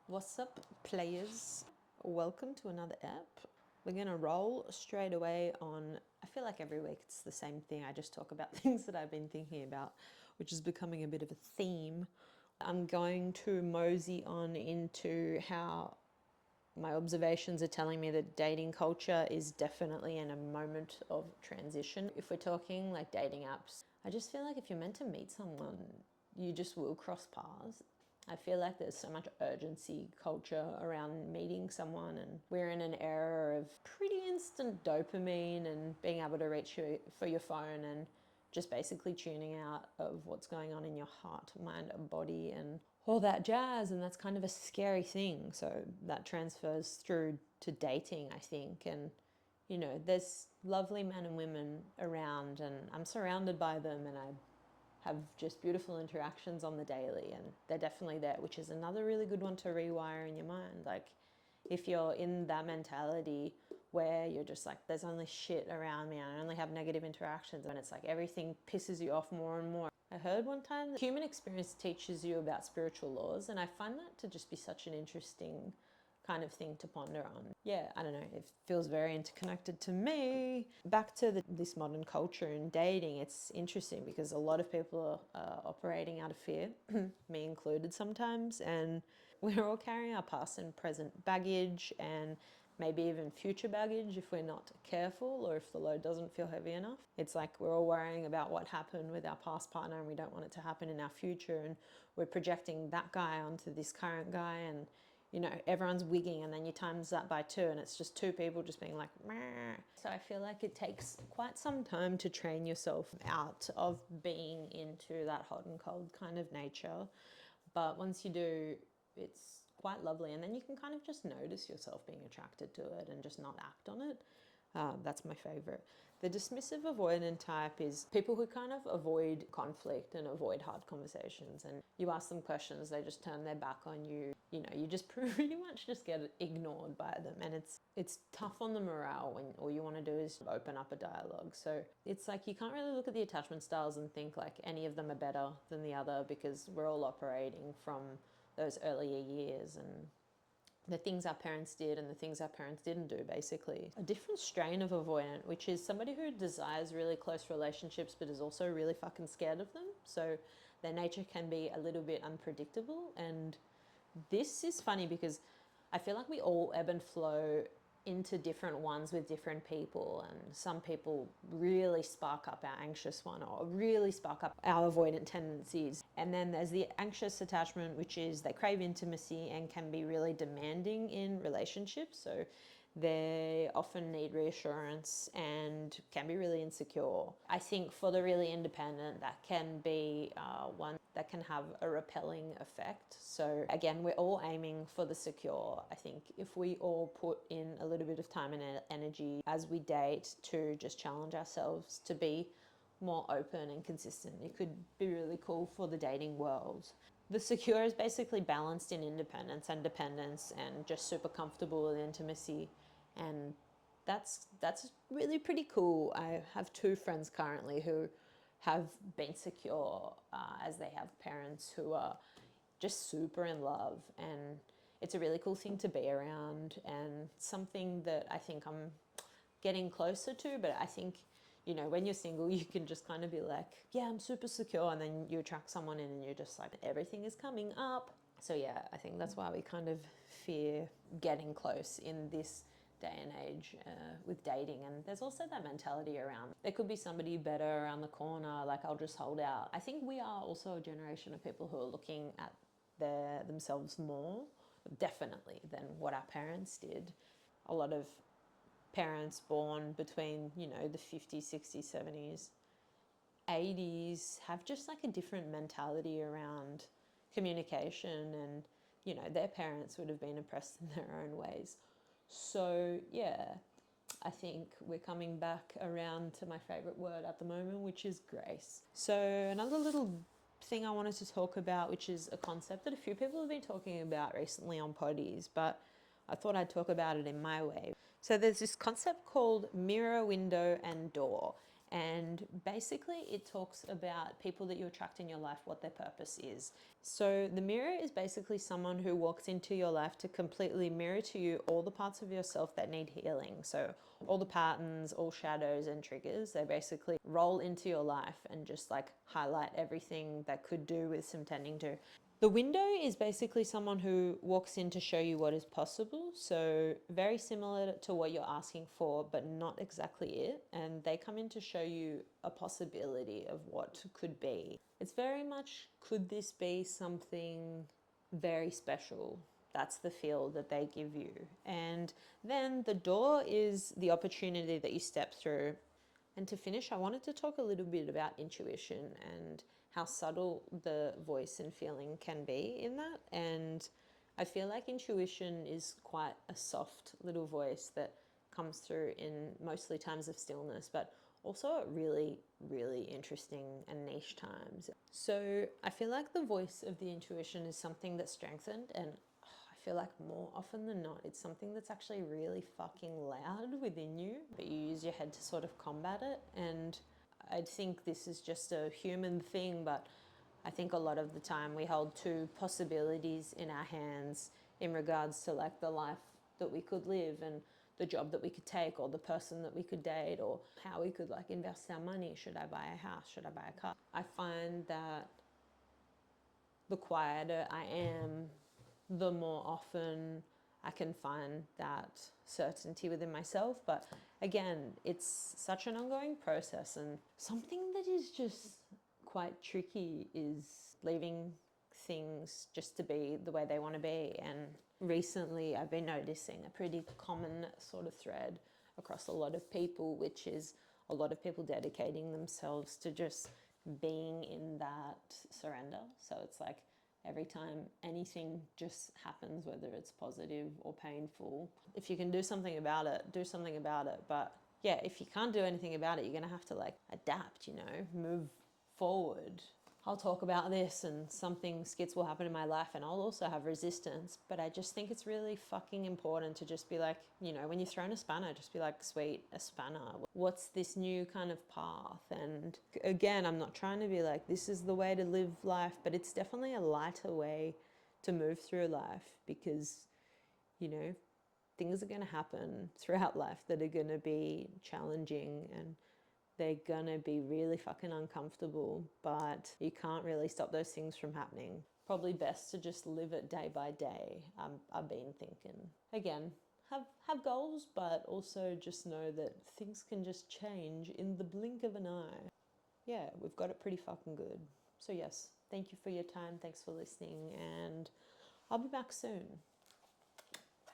What's up, players? Welcome to another ep. We're gonna roll straight away on. I feel like every week it's the same thing. I just talk about things that I've been thinking about, which is becoming a bit of a theme. I'm going to mosey on into how my observations are telling me that dating culture is definitely in a moment of transition. If we're talking like dating apps, I just feel like if you're meant to meet someone, you just will cross paths. I feel like there's so much urgency culture around meeting someone, and we're in an era of pretty instant dopamine and being able to reach for your phone and just basically tuning out of what's going on in your heart, mind, and body, and all that jazz. And that's kind of a scary thing. So that transfers through to dating, I think. And you know, there's lovely men and women around, and I'm surrounded by them, and I have just beautiful interactions on the daily, and they're definitely there, which is another really good one to rewire in your mind. Like, if you're in that mentality where you're just like, there's only shit around me, I only have negative interactions, and it's like everything pisses you off more and more. I heard one time that human experience teaches you about spiritual laws, and I find that to just be such an interesting kind of thing to ponder on. Yeah, I don't know, it feels very interconnected to me. Back to this modern culture and dating, it's interesting because a lot of people are operating out of fear, me included sometimes, and we're all carrying our past and present baggage and maybe even future baggage if we're not careful, or if the load doesn't feel heavy enough. It's like we're all worrying about what happened with our past partner and we don't want it to happen in our future, and we're projecting that guy onto this current guy, and you know, everyone's wigging, and then you times that by 2 and it's just 2 people just being like, meh. So I feel like it takes quite some time to train yourself out of being into that hot and cold kind of nature. But once you do, it's quite lovely, and then you can kind of just notice yourself being attracted to it and just not act on it. That's my favorite. The dismissive avoidant type is people who kind of avoid conflict and avoid hard conversations, and you ask them questions, they just turn their back on you. You know, you just pretty much just get ignored by them, and it's tough on the morale when all you want to do is open up a dialogue. So it's like you can't really look at the attachment styles and think like any of them are better than the other, because we're all operating from those earlier years and the things our parents did and the things our parents didn't do, basically. A different strain of avoidant, which is somebody who desires really close relationships but is also really fucking scared of them. So their nature can be a little bit unpredictable. And this is funny because I feel like we all ebb and flow into different ones with different people, and some people really spark up our anxious one or really spark up our avoidant tendencies. And then there's the anxious attachment, which is they crave intimacy and can be really demanding in relationships. So they often need reassurance and can be really insecure. I think for the really independent, that can be one that can have a repelling effect. So again, we're all aiming for the secure. I think if we all put in a little bit of time and energy as we date to just challenge ourselves to be more open and consistent, it could be really cool for the dating world. The secure is basically balanced in independence and dependence and just super comfortable with intimacy, and that's really pretty cool. I have 2 friends currently who have been secure as they have parents who are just super in love, and it's a really cool thing to be around and something that I think I'm getting closer to. But I think, you know, when you're single, you can just kind of be like, yeah, I'm super secure, and then you attract someone in and you're just like, everything is coming up. So yeah, I think that's why we kind of fear getting close in this day and age with dating. And there's also that mentality around there could be somebody better around the corner, like I'll just hold out. I think we are also a generation of people who are looking at themselves more, definitely, than what our parents did. A lot of parents born between, you know, the 50s, 60s, 70s, 80s have just like a different mentality around communication, and you know, their parents would have been oppressed in their own ways. So yeah, I think we're coming back around to my favorite word at the moment, which is grace. So another little thing I wanted to talk about, which is a concept that a few people have been talking about recently on poddies, but I thought I'd talk about it in my way. So there's this concept called mirror, window, and door. And basically it talks about people that you attract in your life, what their purpose is. So the mirror is basically someone who walks into your life to completely mirror to you all the parts of yourself that need healing. So all the patterns, all shadows and triggers, they basically roll into your life and just like highlight everything that could do with some tending to. The window is basically someone who walks in to show you what is possible. So very similar to what you're asking for, but not exactly it. And they come in to show you a possibility of what could be. It's very much, could this be something very special? That's the feel that they give you. And then the door is the opportunity that you step through. And to finish, I wanted to talk a little bit about intuition and how subtle the voice and feeling can be in that. And I feel like intuition is quite a soft little voice that comes through in mostly times of stillness, but also at really, really interesting and niche times. So I feel like the voice of the intuition is something that's strengthened, and I feel like more often than not, it's something that's actually really fucking loud within you, but you use your head to sort of combat it. And I think this is just a human thing, but I think a lot of the time we hold two possibilities in our hands in regards to like the life that we could live and the job that we could take or the person that we could date or how we could like invest our money. Should I buy a house? Should I buy a car? I find that the quieter I am, the more often I can find that certainty within myself. But again, it's such an ongoing process, and something that is just quite tricky is leaving things just to be the way they want to be. And recently I've been noticing a pretty common sort of thread across a lot of people, which is a lot of people dedicating themselves to just being in that surrender. So it's like every time anything just happens, whether it's positive or painful, if you can do something about it, do something about it. But yeah, if you can't do anything about it, you're gonna have to like adapt, you know, move forward. I'll talk about this and something skits will happen in my life and I'll also have resistance, but I just think it's really fucking important to just be like, you know, when you're thrown a spanner, just be like, sweet, a spanner. What's this new kind of path? And again, I'm not trying to be like, this is the way to live life, but it's definitely a lighter way to move through life because, you know, things are going to happen throughout life that are going to be challenging and they're gonna be really fucking uncomfortable, but you can't really stop those things from happening. Probably best to just live it day by day. I've been thinking. Again, have goals, but also just know that things can just change in the blink of an eye. Yeah, we've got it pretty fucking good. So yes, thank you for your time. Thanks for listening, and I'll be back soon.